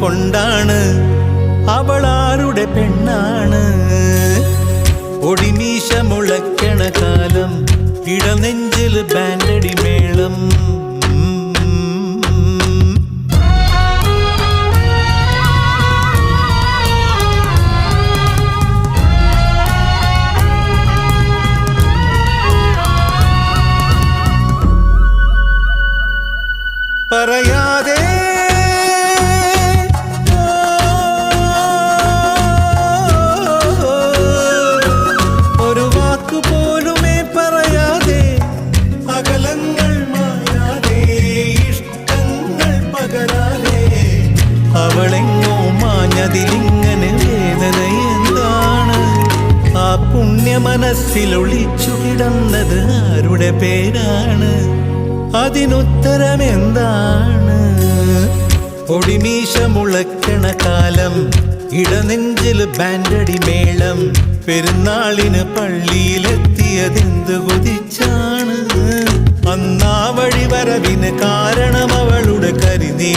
കൊണ്ടാണ് അവളാരുടെ പെണ്ണാണ്. ഒടിമീശ മുളയ്ക്കണ കാലം ഇടനെഞ്ചിൽ ബാൻഡടി മേളം. പറയാതെ ഒരു വാക്കുപോലുമേ പറയാതെ അകലങ്ങൾ മായാതെ ഇഷ്ടങ്ങൾ പകരാതെ അവളെങ്ങോ മാഞ്ഞതിലിങ്ങനെ വേദന എന്താണ്? ആ പുണ്യ മനസ്സിൽ ഒളിച്ചു കിടന്നത് ആരുടെ പേരാണ്? അതിനുത്തരമെന്താണ്? ഒടിമീശ മുളയ്ക്കണ കാലം ഇടനെഞ്ചിൽ ബാൻഡടി മേളം. പെരുന്നാളിന് പള്ളിയിലെത്തിയതെന്ത് കൊതിച്ചാണ്? അന്നാ വഴി വരവിന് കാരണം അവളുടെ കരിനീ